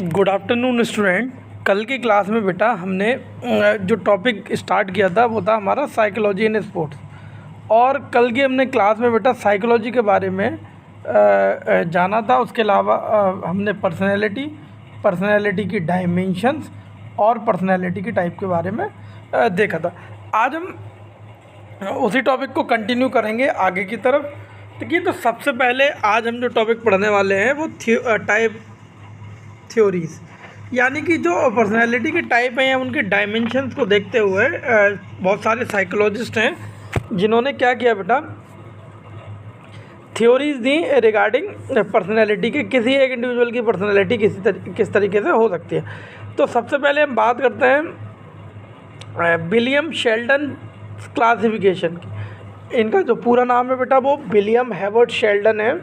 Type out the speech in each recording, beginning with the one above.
Good afternoon student. कल की class में बेटा हमने जो टॉपिक स्टार्ट किया था वो था हमारा साइकोलॉजी इन स्पोर्ट्स। और कल की हमने क्लास में बेटा साइकोलॉजी के बारे में जाना था। उसके अलावा हमने पर्सनैलिटी की डायमेंशंस और पर्सनैलिटी की टाइप के बारे में देखा था। आज हम उसी टॉपिक को कंटिन्यू करेंगे आगे की तरफ। देखिए, तो सबसे पहले आज हम जो टॉपिक पढ़ने वाले हैं वो टाइप थ्योरीज़, यानी कि जो पर्सनैलिटी के टाइप हैं या उनके डायमेंशंस को देखते हुए बहुत सारे साइकोलॉजिस्ट हैं जिन्होंने क्या किया बेटा, थ्योरीज दी रिगार्डिंग पर्सनैलिटी के किसी एक इंडिविजुअल की पर्सनैलिटी किस तरीके से हो सकती है। तो सबसे पहले हम बात करते हैं विलियम शेल्डन क्लासिफिकेशन की। इनका जो पूरा नाम है बेटा वो विलियम हेवर्ट शेल्डन है।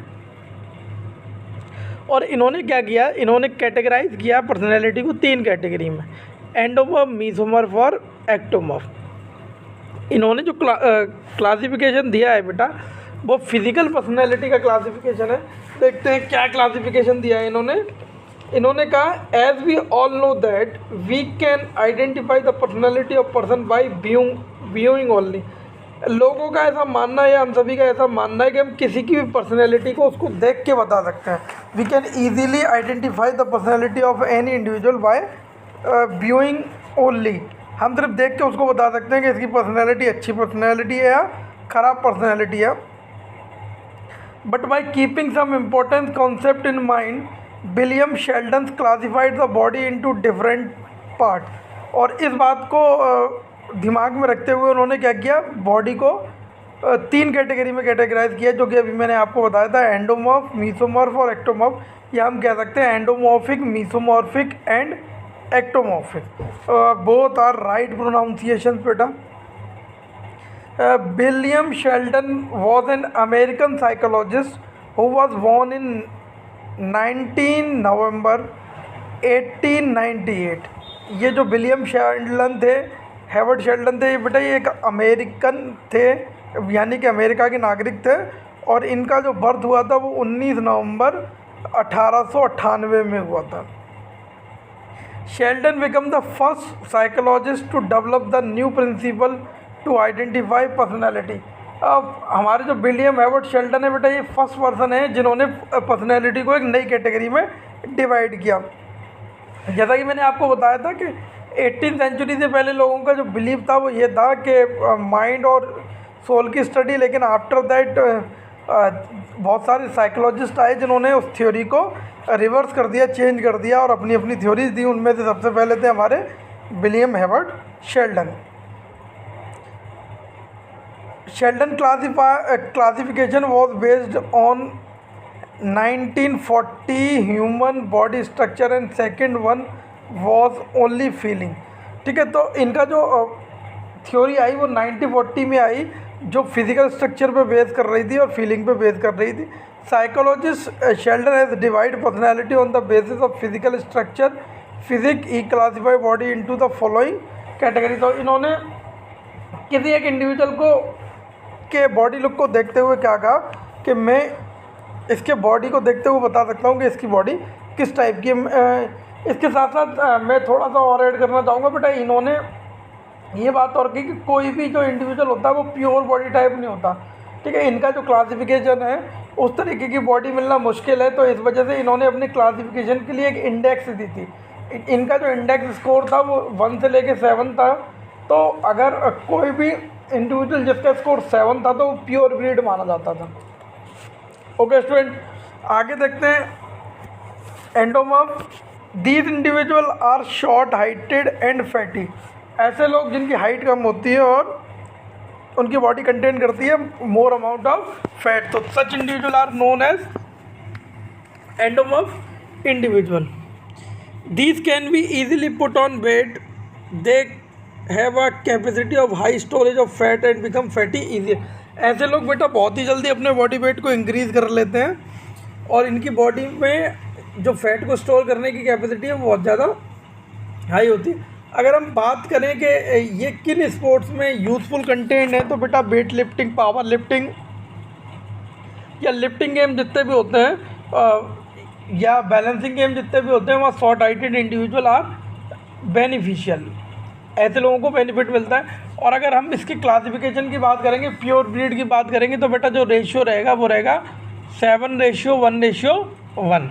और इन्होंने क्या किया, इन्होंने कैटेगराइज किया पर्सनैलिटी को 3 कैटेगरी में, एंडोमॉर्फ, मीसोमॉर्फ और एक्टोमॉर्फ। इन्होंने जो क्लासिफिकेशन दिया है बेटा वो फिजिकल पर्सनैलिटी का क्लासिफिकेशन है। देखते हैं क्या क्लासिफिकेशन दिया है इन्होंने कहा, as we all know that we can identify the personality of person by viewing only. लोगों का ऐसा मानना है, हम सभी का ऐसा मानना है कि हम किसी की भी पर्सनैलिटी को उसको देख के बता सकते हैं। We can easily identify the personality of any individual by viewing only. हम सिर्फ देख के उसको बता सकते हैं कि इसकी पर्सनैलिटी अच्छी पर्सनैलिटी है या ख़राब पर्सनैलिटी है। But by keeping some important concept in mind, William Sheldon classified the body into different part. और इस बात को दिमाग में रखते हुए उन्होंने क्या किया, बॉडी को 3 कैटेगरी में कैटेगराइज किया, जो कि अभी मैंने आपको बताया था, एंडोमॉर्फ, मीसोमॉर्फ और एक्टोमॉर्फ। या हम कह सकते हैं endomorphic, mesomorphic and ectomorphic. Both are right pronunciation बेटा। William Sheldon was an American psychologist who was born in 19 November 1898। ये जो विलियम शेल्डन थे, हेवर्ट शेल्डन थे, ये बेटा ये एक अमेरिकन थे, यानी कि अमेरिका के नागरिक थे। और इनका जो बर्थ हुआ था वो 19 नवंबर 1898 में हुआ था। Sheldon become the first psychologist to develop the new principle to identify personality. अब हमारे जो विलियम हेवर्ट शेल्डन है बेटा, ये फर्स्ट पर्सन है जिन्होंने पर्सनैलिटी को एक नई कैटेगरी में डिवाइड किया। जैसा कि मैंने आपको बताया था कि 18वीं सेंचुरी से पहले लोगों का जो बिलीव था वो ये था कि माइंड और सोल की स्टडी, लेकिन आफ्टर दैट बहुत सारे साइकोलॉजिस्ट आए जिन्होंने उस थ्योरी को रिवर्स कर दिया, चेंज कर दिया और अपनी अपनी थ्योरीज दी। उनमें से सबसे पहले थे हमारे William Haworth Sheldon. Sheldon classification was based on 1940 human body structure and second one was only feeling. ठीक है, तो इनका जो थ्योरी आई वो 1940 में आई, जो फिजिकल स्ट्रक्चर पे बेस कर रही थी और फीलिंग पे बेस कर रही थी। Psychologist Sheldon has divide personality on the basis of physical structure physique. He classify body into the following category. तो इन्होंने किसी एक इंडिविजुअल को के बॉडी लुक को देखते हुए क्या कहा कि मैं इसके बॉडी को देखते हुए बता सकता हूँ कि इसकी बॉडी किस टाइप की है। इसके साथ साथ मैं थोड़ा सा और ऐड करना चाहूँगा बेटा, इन्होंने ये बात और की कि कोई भी जो इंडिविजुअल होता है वो प्योर बॉडी टाइप नहीं होता। ठीक है, इनका जो क्लासिफिकेशन है उस तरीके की बॉडी मिलना मुश्किल है। तो इस वजह से इन्होंने अपनी क्लासिफिकेशन के लिए एक इंडेक्स दी थी। इनका जो इंडेक्स स्कोर था वो 1 से लेके 7 था। तो अगर कोई भी इंडिविजुअल जिसका स्कोर 7 था तो वो प्योर ब्रीड माना जाता था। ओके स्टूडेंट, आगे देखते हैं endomorph. These individual are short heighted and fatty. ऐसे लोग जिनकी हाइट कम होती है और उनकी बॉडी कंटेन करती है मोर अमाउंट ऑफ फैट, तो such individual are known as endomorph individual. These can be easily put on weight, they have a capacity of high storage of fat and become fatty easy. ऐसे लोग बेटा बहुत ही जल्दी अपने body weight को increase कर लेते हैं और इनकी बॉडी में जो फैट को स्टोर करने की कैपेसिटी है वो बहुत ज़्यादा हाई होती है। अगर हम बात करें कि ये किन स्पोर्ट्स में यूज़फुल कंटेंट है, तो बेटा वेट लिफ्टिंग, पावर लिफ्टिंग या लिफ्टिंग गेम जितने भी होते हैं या बैलेंसिंग गेम जितने भी होते हैं वहाँ short heighted individual are beneficial, ऐसे लोगों को बेनिफिट मिलता है। और अगर हम इसकी क्लासिफिकेशन की बात करेंगे, प्योर ब्रीड की बात करेंगे, तो बेटा जो रेशियो रहेगा वो रहेगा 7:1:1।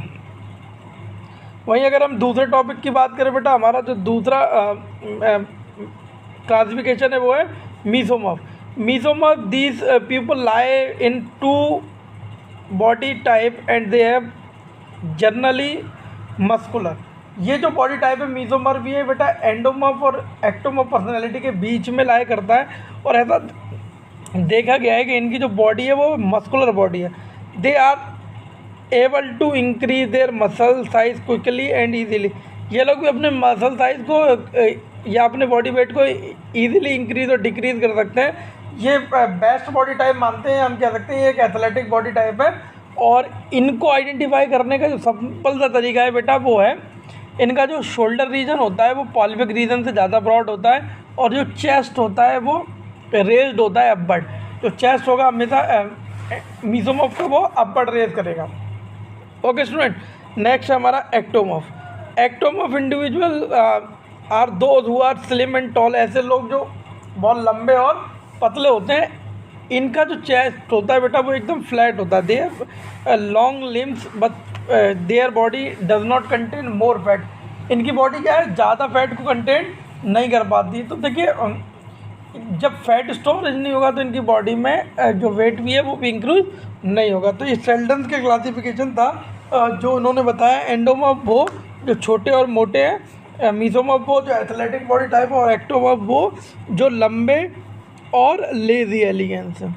वहीं अगर हम दूसरे टॉपिक की बात करें बेटा, हमारा जो दूसरा क्लासिफिकेशन है वो है mesomorph. Mesomorph these people lie in 2 body type and they have generally muscular. ये जो बॉडी टाइप है मीसोमॉर्फ, ये बेटा एंडोमॉर्फ और एक्टोमॉर्फ पर्सनैलिटी के बीच में लाई करता है। और ऐसा देखा गया है कि इनकी जो बॉडी है वो मस्कुलर बॉडी है। They are able to increase their muscle size quickly and easily. ये लोग भी अपने मसल साइज को या अपने बॉडी वेट को ईजिली इंक्रीज और डिक्रीज कर सकते हैं। ये बेस्ट बॉडी टाइप मानते हैं, हम कह सकते हैं ये एक एथलेटिक बॉडी टाइप है। और इनको आइडेंटिफाई करने का जो सिंपल सा तरीका है बेटा वो है, इनका जो शोल्डर रीजन होता है वो पॉल्विक रीजन से ज़्यादा ब्रॉड होता है, और जो चेस्ट होता है वो रेज्ड होता है अपवर्ड। जो चेस्ट होगा हमेशा मीसोमॉर्फ का वो अपवर्ड रेज करेगा। ओके स्टूडेंट, नेक्स्ट हमारा ectomorph. Ectomorph individual are those who are slim and tall. ऐसे लोग जो बहुत लंबे और पतले होते हैं, इनका जो चेस्ट होता है बेटा वो एकदम फ्लैट होता है। They have long limbs but their body does not contain more fat. इनकी बॉडी क्या है, ज़्यादा फैट को कंटेन नहीं कर पाती। तो देखिए जब फैट स्टोरेज नहीं होगा तो इनकी बॉडी में जो वेट भी है वो भी इंक्रीज नहीं होगा। तो ये शेल्डन के क्लासिफिकेशन था जो उन्होंने बताया। एंडोमॉर्फ वो जो छोटे और मोटे हैं, मीसोमॉर्फ वो जो एथलेटिक बॉडी टाइप है, और एक्टोमॉर्फ वो जो लंबे और लेजी एलिगेंस है।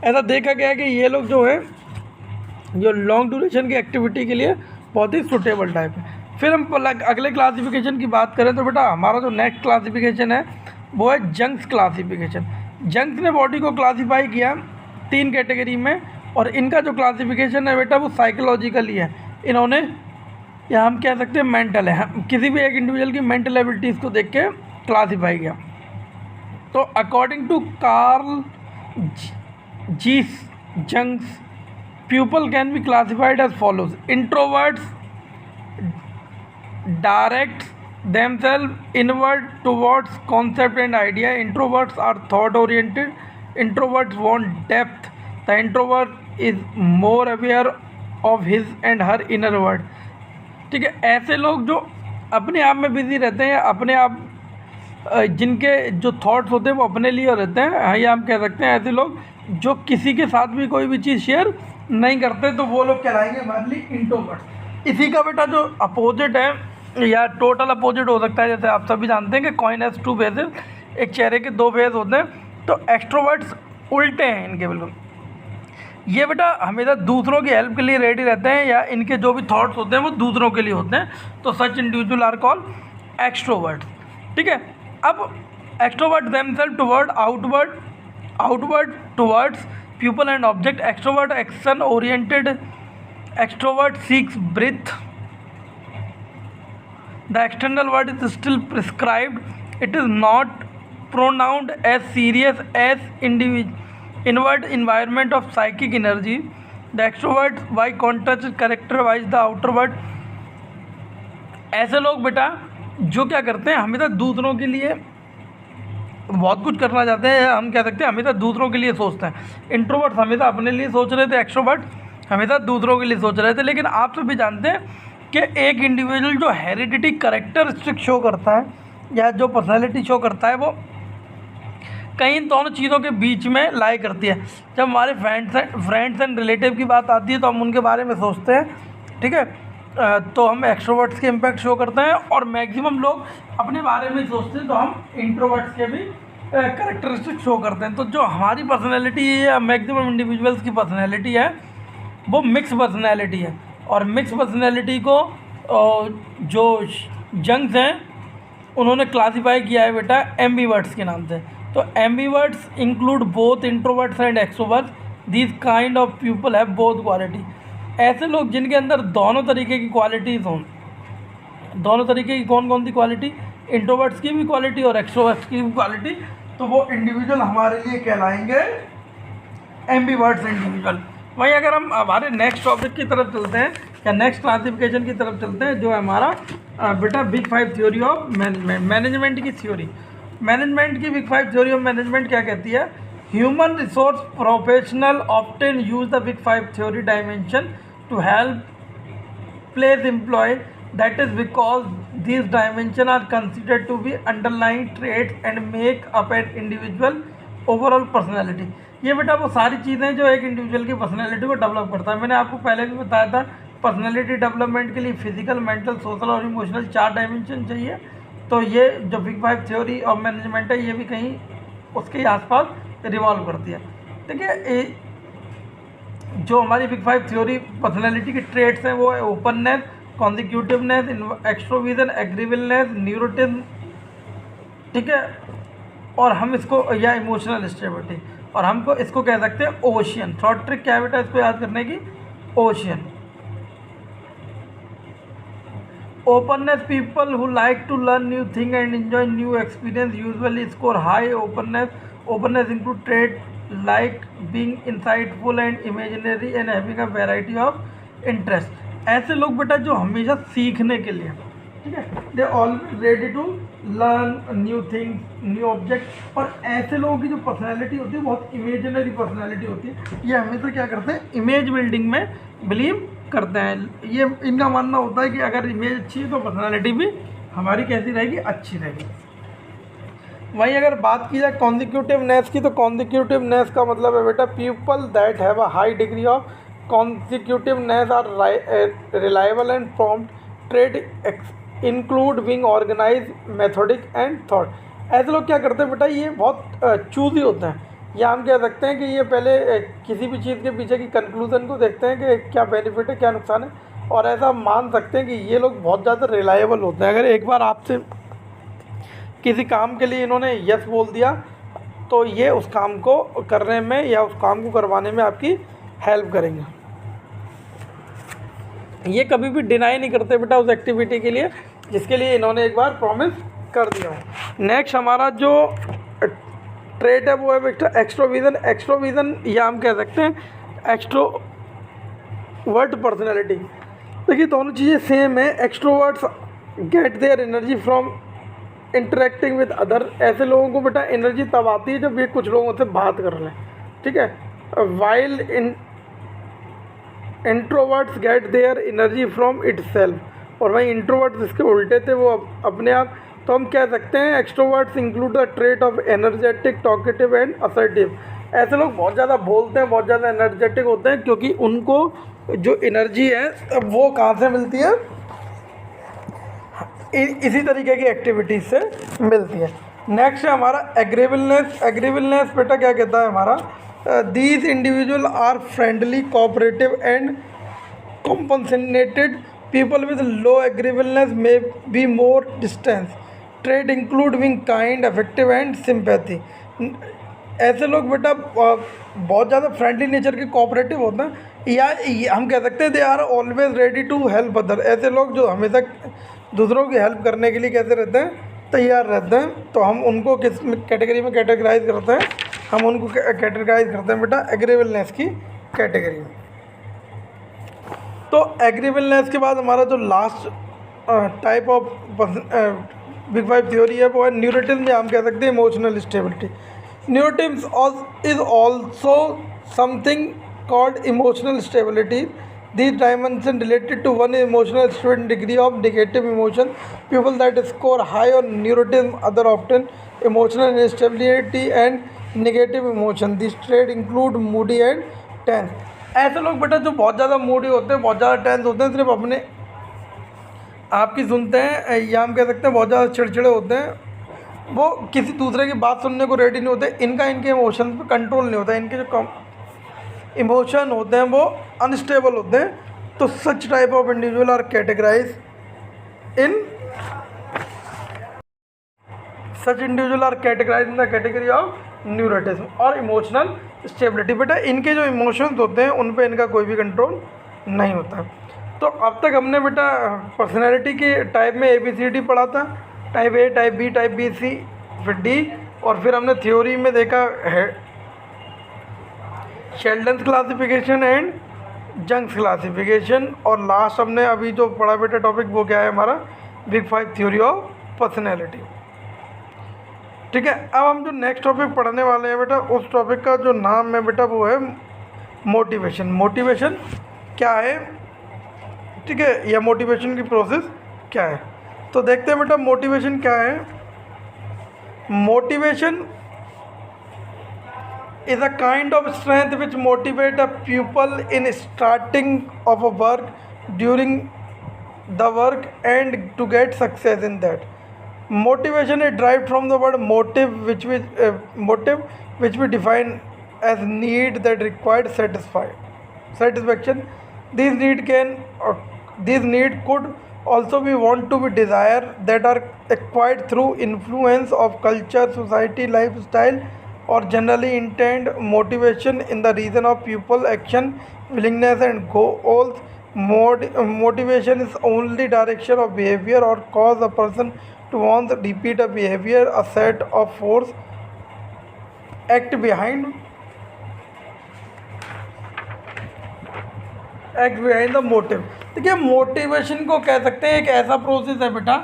ऐसा देखा गया है कि ये लोग जो है जो लॉन्ग ड्यूरेशन की एक्टिविटी के लिए बहुत ही सुटेबल टाइप है। फिर हम अगले क्लासिफिकेशन की बात करें तो बेटा हमारा जो नेक्स्ट क्लासिफिकेशन है वो है जंक्स क्लासिफिकेशन। जंक्स ने बॉडी को क्लासीफाई किया 3 कैटेगरी में, और इनका जो क्लासिफिकेशन है बेटा वो साइकोलॉजिकली है। इन्होंने, या हम कह सकते हैं मेंटल है, किसी भी एक इंडिविजुअल की मेंटल एबिलिटीज़ को देख के क्लासीफाई किया। तो according to Carl G Jung's, pupil can be classified as follows: introverts direct themselves inward towards concept and idea. Introverts are thought oriented. Introverts want depth. The introvert is more aware of his and her inner world. ठीक है, ऐसे लोग जो अपने आप में busy रहते हैं, अपने आप जिनके जो थॉट्स होते हैं वो अपने लिए रहते हैं, या हम कह सकते हैं ऐसे लोग जो किसी के साथ भी कोई भी चीज़ शेयर नहीं करते, तो वो लोग कहलाएंगे हमारे लिए इंट्रोवर्ट। इसी का बेटा जो अपोजिट है या टोटल अपोजिट हो सकता है, जैसे आप सभी जानते हैं कि कॉइन हैज़ 2 फेसेस, एक चेहरे के 2 फेस होते हैं। तो एक्सट्रोवर्ट्स उल्टे हैं इनके बिल्कुल। ये बेटा हमेशा दूसरों की हेल्प के लिए रेडी रहते हैं, या इनके जो भी थॉट्स होते हैं वो दूसरों के लिए होते हैं। तो such individual are called extroverts. ठीक है, अब extrovert themselves toward outward towards people and object. Extrovert action oriented. Extrovert seeks breath. The external word is still prescribed. It is not pronounced as serious as inward environment of psychic energy. The extrovert by contrast characterize the outerward. ऐसे लोग बेटा जो क्या करते हैं, हमेशा दूसरों के लिए बहुत कुछ करना चाहते हैं, हम कह सकते हैं हमेशा दूसरों के लिए सोचते हैं। इंट्रोवर्ट हमेशा अपने लिए सोच रहे थे, एक्सट्रोवर्ट हमेशा दूसरों के लिए सोच रहे थे। लेकिन आप सभी जानते हैं कि एक इंडिविजुअल जो हेरिडिटी करेक्टरिस्टिक शो करता है या जो पर्सनैलिटी शो करता है वो कहीं इन दोनों चीज़ों के बीच में लाई करती है। जब हमारे फ्रेंड्स एंड रिलेटिव की बात आती है तो हम उनके बारे में सोचते हैं, ठीक है, तो हम एक्सट्रोवर्ट्स के इम्पैक्ट शो करते हैं, और मैक्सिमम लोग अपने बारे में सोचते हैं तो हम इंट्रोवर्ट्स के भी करेक्टरिस्टिक शो करते हैं। तो जो हमारी पर्सनैलिटी है या मैक्सिमम इंडिविजुअल्स की पर्सनैलिटी है वो मिक्स पर्सनैलिटी है, और मिक्स पर्सनैलिटी को जो जंक्स हैं उन्होंने क्लासीफाई किया है बेटा एम्बीवर्ट्स के नाम से। तो ambiverts include both introverts and extroverts. This kind of people have both quality. ऐसे लोग जिनके अंदर दोनों तरीके की क्वालिटीज़ हों. दोनों तरीके की कौन कौन सी क्वालिटी? इंट्रोवर्ट्स की भी क्वालिटी और एक्सट्रोवर्ट्स की भी क्वालिटी. तो वो इंडिविजुअल हमारे लिए कहलाएंगे एम्बीवर्ट्स इंडिविजुअल. वहीं अगर हम हमारे नेक्स्ट टॉपिक की तरफ चलते हैं या नेक्स्ट क्लासिफिकेशन की तरफ चलते हैं, जो है हमारा बेटा big five theory of management, management की थ्योरी। मैनेजमेंट की big five theory of management क्या कहती है? Human resource professional often use the big five theory dimension to help place employee, that is because these dimensions are considered to be underlying traits and make up an individual overall personality। ये बेटा वो सारी चीज़ें जो एक individual की personality को develop करता है। मैंने आपको पहले भी बताया था पर्सनैलिटी डेवलपमेंट के लिए फिजिकल, मेंटल, सोशल और इमोशनल 4 डायमेंशन चाहिए। तो ये जो big five theory of management है ये भी कहीं उसके आसपास रिवॉल्व करती है। देखिए जो हमारी बिग फाइव थ्योरी पर्सनैलिटी के ट्रेट्स हैं वो है ओपननेस, कॉन्जिक्यूटिवनेस, एक्सट्रोविजन, एग्रीविलनेस, न्यूरोटिज्म, ठीक है, और हम इसको या इमोशनल स्टेबिलिटी, और हमको इसको कह सकते हैं ओशियन। शॉर्ट ट्रिक क्या है बेटा इसको याद करने की? Ocean. Openness, people who like to learn new thing and enjoy new experience usually score high openness. Openness include trait like being insightful and imaginary and having a variety of interest। ऐसे लोग बेटा जो हमेशा सीखने के लिए, ठीक है, they always ready to learn new things, new object. और ऐसे लोगों की जो पर्सनैलिटी होती है बहुत इमेजिनरी पर्सनैलिटी होती है। ये हमेशा क्या करते हैं? इमेज बिल्डिंग में बिलीव करते हैं। ये इनका मानना होता है कि अगर इमेज अच्छी है तो पर्सनैलिटी भी हमारी कैसी रहेगी? अच्छी रहेगी। वहीं अगर बात की जाए कॉन्जिक्यूटिवनेस की, तो कॉन्जिक्यूटिवनेस का मतलब है बेटा people that have a high degree of conscientiousness are reliable and prompt. Traits include being organize, methodic and thought. ऐसे लोग क्या करते हैं बेटा? ये बहुत चूज़ी होते हैं, या हम कह सकते हैं कि ये पहले किसी भी चीज़ के पीछे की कंक्लूजन को देखते हैं कि क्या बेनिफिट है, क्या नुकसान है, और ऐसा मान सकते हैं कि ये लोग बहुत ज़्यादा रिलायबल होते हैं। अगर एक बार आपसे किसी काम के लिए इन्होंने यस बोल दिया तो ये उस काम को करने में या उस काम को करवाने में आपकी हेल्प करेंगे। ये कभी भी डिनाई नहीं करते बेटा उस एक्टिविटी के लिए जिसके लिए इन्होंने एक बार प्रॉमिस कर दिया हो। नेक्स्ट हमारा जो ट्रेट है वो है बेटा एक्सट्रोविजन। एक्सट्रोविजन या हम कह सकते हैं एक्सट्रोवर्ट पर्सनैलिटी। देखिए दोनों चीज़ें सेम है। Extroverts get their energy from interacting with other. ऐसे लोगों को बेटा एनर्जी तब आती है जब ये कुछ लोगों से बात कर लें, ठीक है। While introverts get their energy from itself. और वहीं इंट्रोवर्ट्स इसके उल्टे थे, वो अपने आप। तो हम कह सकते हैं extroverts include the trait of energetic, talkative and assertive. ऐसे लोग बहुत ज़्यादा बोलते हैं, बहुत ज़्यादा एनर्जेटिक होते हैं, क्योंकि उनको जो एनर्जी है वो कहाँ से मिलती है? इसी तरीके की एक्टिविटीज़ से मिलती है। नेक्स्ट है हमारा एग्रीविलनेस। एग्रीविलनेस बेटा क्या कहता है हमारा? These individual are friendly, cooperative and compensated. People with low agreeableness may be more distance. Traits include being kind, affective and sympathy. ऐसे लोग बेटा बहुत ज़्यादा फ्रेंडली नेचर के, कोऑपरेटिव होते हैं, या हम कह सकते हैं they are always ready to help other. ऐसे लोग जो हमेशा दूसरों की हेल्प करने के लिए कैसे रहते हैं? तैयार रहते हैं। तो हम उनको किस कैटेगरी में कैटेगराइज करते हैं? हम उनको कैटेगराइज करते हैं बेटा एग्रीविलनेस की कैटेगरी में। तो एग्रीविलनेस के बाद हमारा जो last type of big five theory है वो है न्यूरोटिज्म, या हम कह सकते हैं emotional stability. Neuroticism is also something called emotional stability. These dimensions related to one emotional state degree of negative emotion. People that score high on neuroticism, other often emotional instability and negative emotion. These traits include moody and tense. ऐसे लोग बेटा जो बहुत ज़्यादा Moody होते हैं, बहुत ज़्यादा टेंस होते हैं, सिर्फ अपने आपकी सुनते हैं, या हम कह सकते हैं बहुत ज़्यादा चिड़चिड़े होते हैं, वो किसी दूसरे की बात सुनने को रेडी नहीं होते। इनके इमोशन पर कंट्रोल नहीं होता, इनके जो इमोशन होते हैं वो अनस्टेबल होते हैं। तो such type of individual are categorize in the category of neuroticism और इमोशनल स्टेबिलिटी। बेटा इनके जो इमोशंस होते हैं उन पे इनका कोई भी कंट्रोल नहीं होता। तो अब तक हमने बेटा पर्सनैलिटी के टाइप में ABCD पढ़ा था, type A, type B, type B, C, फिर D, और फिर हमने थ्योरी में देखा है शेल्डन्स क्लासिफिकेशन एंड जंक्स क्लासिफिकेशन, और लास्ट हमने अभी जो पढ़ा बेटा टॉपिक वो क्या है हमारा, बिग 5 थ्योरी ऑफ पर्सनैलिटी। ठीक है, अब हम जो नेक्स्ट टॉपिक पढ़ने वाले हैं बेटा, उस टॉपिक का जो नाम है बेटा वो है मोटिवेशन। मोटिवेशन क्या है, ठीक है, या मोटिवेशन की प्रोसेस क्या है, तो देखते हैं बेटा मोटिवेशन क्या है। Motivation is a kind of strength which motivate a pupil in starting of a work, during the work, and to get success in that. Motivation is derived from the word motive, which we define as need that required satisfaction. These need could also be want to be desire that are acquired through influence of culture, society, lifestyle, or generally intent. Motivation in the reason of pupil action, willingness, and goals. Motivation is only direction of behavior or cause a person to want to repeat a behavior, a set of force act behind the motive. देखिए motivation को कह सकते हैं एक ऐसा process है बेटा,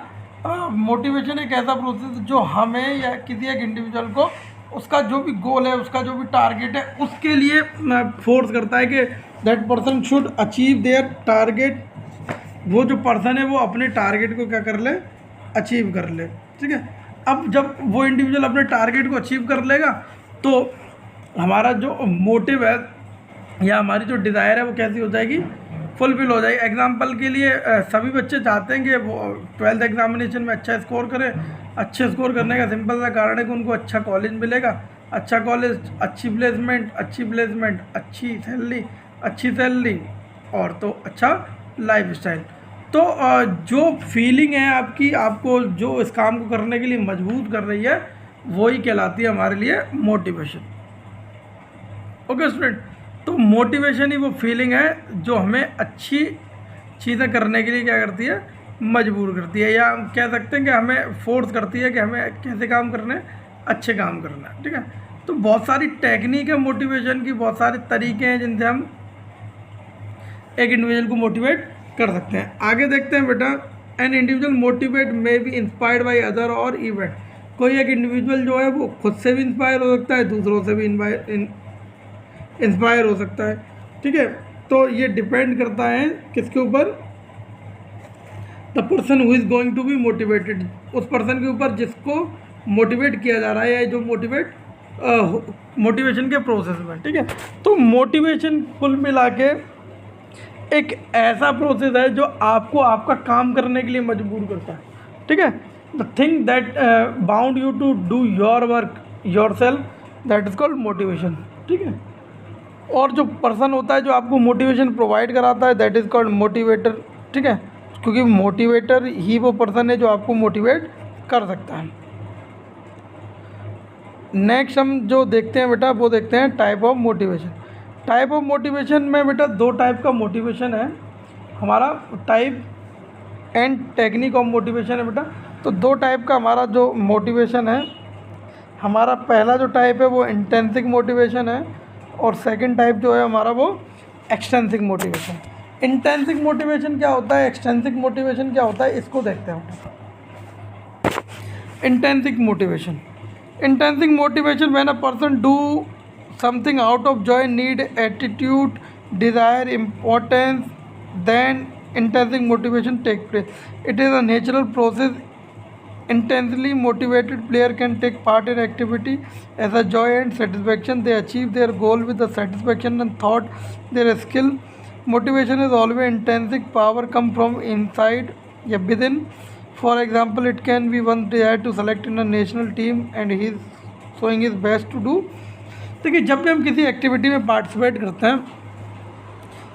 motivation एक ऐसा प्रोसेस जो हमें या किसी एक इंडिविजुअल को उसका जो भी गोल है, उसका जो भी टारगेट है, उसके लिए फोर्स करता है कि that person should achieve their target. वो जो पर्सन है वो अपने टारगेट को क्या कर ले, अचीव कर ले। ठीक है, अब जब वो इंडिविजुअल अपने टारगेट को अचीव कर लेगा तो हमारा जो मोटिव है या हमारी जो डिज़ायर है वो कैसी हो जाएगी, फुलफिल हो जाएगी। एग्जांपल के लिए सभी बच्चे चाहते हैं कि वो 12th एग्जामिनेशन में अच्छा स्कोर करें। अच्छे स्कोर करने का सिंपल सा कारण है कि उनको अच्छा कॉलेज मिलेगा, अच्छा कॉलेज, अच्छी प्लेसमेंट, अच्छी सैलरी और तो अच्छा लाइफस्टाइल। तो जो फीलिंग है आपकी, आपको जो इस काम को करने के लिए मजबूर कर रही है, वही कहलाती है हमारे लिए मोटिवेशन। ओके स्टूडेंट, तो मोटिवेशन ही वो फीलिंग है जो हमें अच्छी चीज़ें करने के लिए क्या करती है, मजबूर करती है, या हम कह सकते हैं कि हमें फोर्स करती है कि हमें कैसे काम करना है, अच्छे काम करना है। ठीक है, तो बहुत सारी टेक्निक है मोटिवेशन की, बहुत सारे तरीके हैं जिनसे हम एक इंडिविजुअल को मोटिवेट कर सकते हैं। आगे देखते हैं बेटा, an individual motivate may be inspired by other और इवेंट। कोई एक इंडिविजुअल जो है वो खुद से भी इंस्पायर हो सकता है, दूसरों से भी इंस्पायर हो सकता है। ठीक है, तो ये डिपेंड करता है किसके ऊपर, the person who is going to be motivated, उस पर्सन के ऊपर जिसको मोटिवेट किया जा रहा है, या जो मोटिवेशन के प्रोसेस में। ठीक है, तो मोटिवेशन कुल मिला के एक ऐसा प्रोसेस है जो आपको आपका काम करने के लिए मजबूर करता है। ठीक है, the thing that bound you to do your work yourself, that is called motivation. ठीक है, और जो पर्सन होता है जो आपको मोटिवेशन प्रोवाइड कराता है, दैट इज़ कॉल्ड मोटिवेटर। ठीक है, क्योंकि मोटिवेटर ही वो पर्सन है जो आपको मोटिवेट कर सकता है। नेक्स्ट हम जो देखते हैं बेटा, वो देखते हैं type of motivation. Type of motivation में बेटा दो टाइप का मोटिवेशन है हमारा, type and technique of motivation है बेटा। तो दो टाइप का हमारा जो मोटिवेशन है, हमारा पहला जो टाइप है वो इंटेंसिक मोटिवेशन है, और सेकंड टाइप जो है हमारा वो एक्सटेंसिक मोटिवेशन। इंटेंसिक मोटिवेशन क्या होता है, एक्सटेंसिक मोटिवेशन क्या होता है, इसको देखते हैं। Intrinsic motivation when a person do something out of joy, need, attitude, desire, importance, then intrinsic motivation take place. It is a natural process. Intensely motivated player can take part in activity as a joy and satisfaction. They achieve their goal with the satisfaction and thought their skill. Motivation is always intrinsic. Power come from inside, yeah, within. For example, it can be one desire to select in a national team and he is showing his best to do. देखिए, जब भी हम किसी activity में participate करते हैं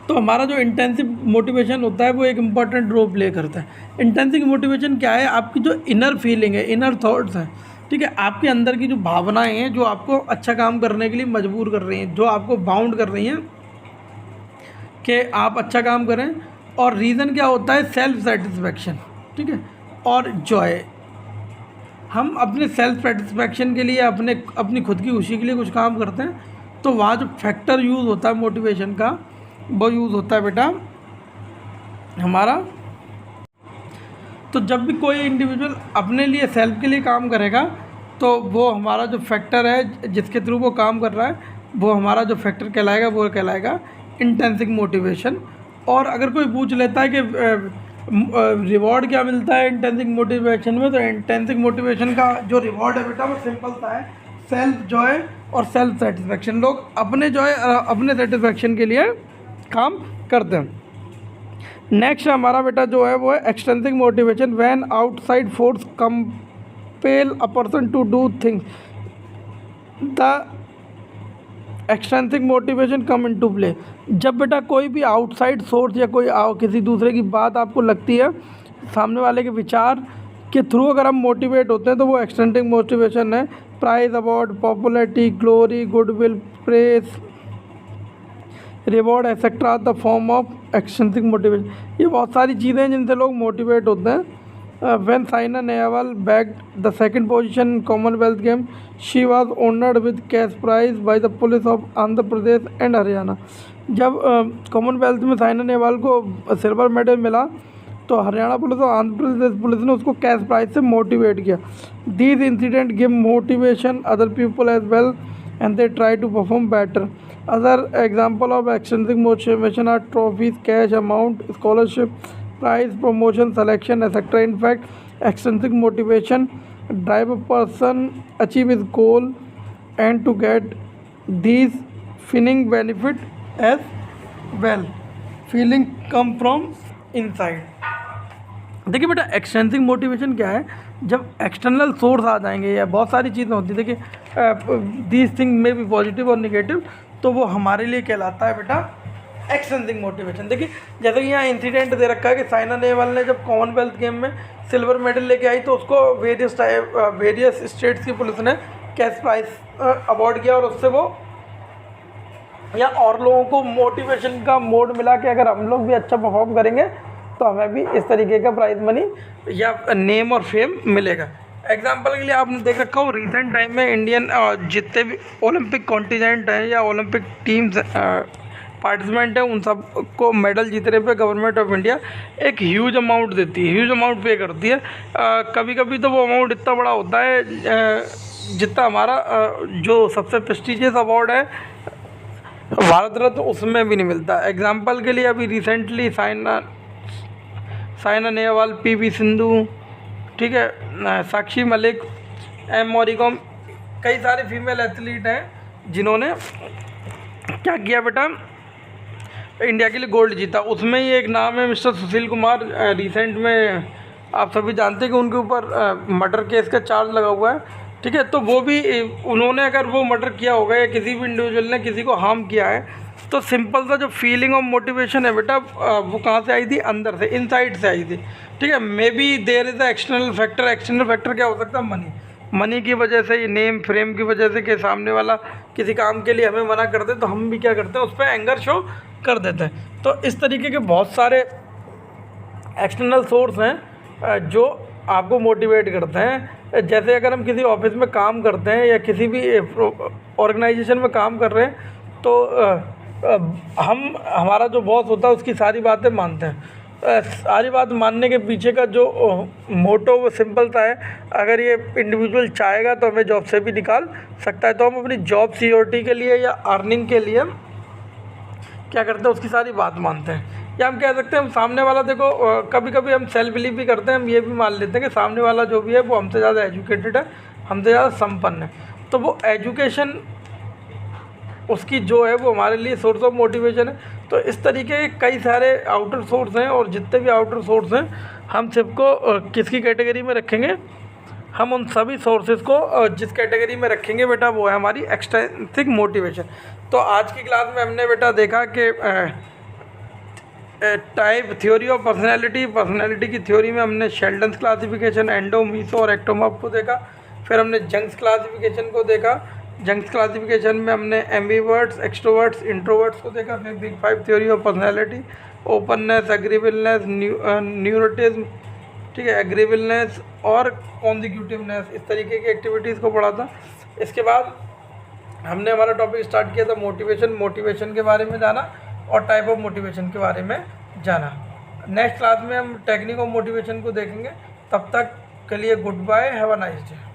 तो हमारा जो इंटेंसिव मोटिवेशन होता है वो एक इम्पॉर्टेंट रोल प्ले करता है। इंटेंसिव मोटिवेशन क्या है, आपकी जो इनर फीलिंग है, इनर थॉट्स हैं, ठीक है, आपके अंदर की जो भावनाएं हैं जो आपको अच्छा काम करने के लिए मजबूर कर रही हैं, जो आपको बाउंड कर रही हैं कि आप अच्छा काम करें। और रीज़न क्या होता है, सेल्फ सेटिस्फैक्शन। ठीक है, और जॉय। हम अपने सेल्फ सेटिस्फैक्शन के लिए, अपनी खुद की खुशी के लिए कुछ काम करते हैं, तो वहाँ जो फैक्टर यूज़ होता है मोटिवेशन का, वो यूज़ होता है बेटा हमारा। तो जब भी कोई इंडिविजुअल अपने लिए सेल्फ के लिए काम करेगा तो वो हमारा जो फैक्टर है जिसके थ्रू वो काम कर रहा है, वो हमारा जो फैक्टर कहलाएगा वो कहलाएगा इंटेंसिक मोटिवेशन। और अगर कोई पूछ लेता है कि रिवॉर्ड क्या मिलता है इंटेंसिक मोटिवेशन में, तो इंटेंसिक मोटिवेशन का जो रिवॉर्ड है बेटा वो सिंपल सा है, सेल्फ जॉय और सेल्फ सेटिस्फेक्शन। लोग अपने जॉय अपने सेटिस्फेक्शन के लिए काम करते हैं। नेक्स्ट हमारा बेटा जो है वो है extrinsic motivation, when outside force compel a person to do things the extrinsic motivation come into play. जब बेटा कोई भी आउटसाइड सोर्स या कोई किसी दूसरे की बात आपको लगती है, सामने वाले के विचार के थ्रू अगर हम मोटिवेट होते हैं तो वो एक्सटेंसिक मोटिवेशन है। Prize, award, popularity, glory, goodwill, press, reward etcetera the form of extrinsic motivation. ये बहुत सारी चीज़ें हैं जिनसे लोग मोटिवेट होते हैं। When Saina Nehwal bagged the second position in Commonwealth Games, she was honored with cash prize by the police of Andhra Pradesh and Haryana। जब कॉमनवेल्थ में साइना नेहवाल को सिल्वर मेडल मिला तो हरियाणा पुलिस और आंध्र प्रदेश पुलिस ने उसको कैश प्राइज से motivate किया। These incident give motivation other people as well and they try to perform better. Other example of extrinsic motivation are trophies, cash amount, scholarship, prize, promotion, selection, etc. In fact, extrinsic motivation drive a person achieve his goal and to get these feeling benefit as well. Feeling come from inside। देखिए बेटा extrinsic motivation क्या है, जब external source आ जाएंगे या बहुत सारी चीज़ें होती है, देखिए दीज थिंग में भी पॉजिटिव और निगेटिव, तो वो हमारे लिए कहलाता है बेटा एक्सटेंसिक मोटिवेशन। देखिए जैसे कि यहाँ इंसिडेंट दे रखा है कि साइना नेहवाल ने जब कॉमनवेल्थ गेम में सिल्वर मेडल लेके आई तो उसको वेरियस स्टेट्स की पुलिस ने कैश प्राइज अवार्ड किया और उससे वो या और लोगों को मोटिवेशन का मोड मिला कि अगर हम लोग भी अच्छा परफॉर्म करेंगे तो हमें भी इस तरीके का प्राइज मनी या नेम और फेम मिलेगा। एग्जाम्पल के लिए आपने देख रखा हो रिसेंट टाइम में इंडियन जितने भी ओलंपिक कॉन्टिजेंट हैं या ओलंपिक टीम्स पार्टिसिपेंट है उन सब को मेडल जीतने पे गवर्नमेंट ऑफ इंडिया एक ह्यूज अमाउंट देती है, ह्यूज अमाउंट पे करती है। कभी कभी तो वो अमाउंट इतना बड़ा होता है जितना हमारा जो सबसे प्रेस्टिजियस अवार्ड है भारत रत्न तो उसमें भी नहीं मिलता। एग्जांपल के लिए अभी रिसेंटली साइना नेहवाल, पीवी सिंधु, ठीक है, साक्षी मलिक, एम मॉरिकॉम, कई सारे फीमेल एथलीट हैं जिन्होंने क्या किया बेटा इंडिया के लिए गोल्ड जीता। उसमें ही एक नाम है मिस्टर सुशील कुमार। रिसेंट में आप सभी जानते हैं कि उनके ऊपर मर्डर केस का चार्ज लगा हुआ है, ठीक है। तो वो भी उन्होंने अगर वो मर्डर किया होगा या किसी भी इंडिविजुअल ने किसी को हार्म किया है तो सिंपल सा जो फीलिंग ऑफ मोटिवेशन है बेटा वो कहाँ से आई थी, अंदर से, इनसाइड से आई थी, ठीक है। Maybe there is a external factor. External factor क्या हो सकता है, मनी। मनी की वजह से, ये नेम फ्रेम की वजह से कि सामने वाला किसी काम के लिए हमें मना करते तो हम भी क्या करते हैं उस पर एंगर शो कर देते हैं। तो इस तरीके के बहुत सारे एक्सटर्नल सोर्स हैं जो आपको मोटिवेट करते हैं। जैसे अगर हम किसी ऑफिस में काम करते हैं या किसी भी ऑर्गेनाइजेशन में काम कर रहे हैं तो हम हमारा जो बॉस होता है उसकी सारी बातें मानते हैं। सारी बात मानने के पीछे का जो मोटो वो सिंपल सा है, अगर ये इंडिविजुअल चाहेगा तो हमें जॉब से भी निकाल सकता है। तो हम अपनी जॉब सिक्योरिटी के लिए या अर्निंग के लिए क्या करते हैं, उसकी सारी बात मानते हैं। या हम कह सकते हैं हम सामने वाला, देखो कभी कभी हम सेल्फ बिलीव भी करते हैं, हम ये भी मान लेते हैं कि सामने वाला जो भी है वो हमसे ज़्यादा एजुकेटेड है, हमसे ज़्यादा संपन्न है। तो वो एजुकेशन उसकी जो है वो हमारे लिए सोर्स ऑफ मोटिवेशन है। तो इस तरीके के कई सारे आउटर सोर्स हैं और जितने भी आउटर सोर्स हैं हम सबको किसकी कैटेगरी में रखेंगे, हम उन सभी सोर्सेज को जिस कैटेगरी में रखेंगे बेटा वो है हमारी एक्सटेंसिक मोटिवेशन। तो आज की क्लास में हमने बेटा देखा कि टाइप थ्योरी ऑफ पर्सनैलिटी की थ्योरी में हमने शेल्डन्स क्लासिफिकेशन, एंडो, मीसो और एक्टोमॉफ को देखा। फिर हमने जंग्स क्लासिफिकेशन को देखा। जंग्स क्लासिफिकेशन में हमने एम्बीवर्ट्स, एक्सट्रोवर्ट्स, इंट्रोवर्ट्स को देखा। फिर big 5 theory of personality, openness, agreeableness, neuroticism, ठीक है, एग्रीबलनेस और कॉन्जिक्यूटिवनेस, इस तरीके की एक्टिविटीज़ को पढ़ा था। इसके बाद हमने हमारा टॉपिक स्टार्ट किया था मोटिवेशन के बारे में जाना और टाइप ऑफ मोटिवेशन के बारे में जाना। नेक्स्ट क्लास में हम टेक्निक ऑफ मोटिवेशन को देखेंगे। तब तक के लिए goodbye, have a nice day.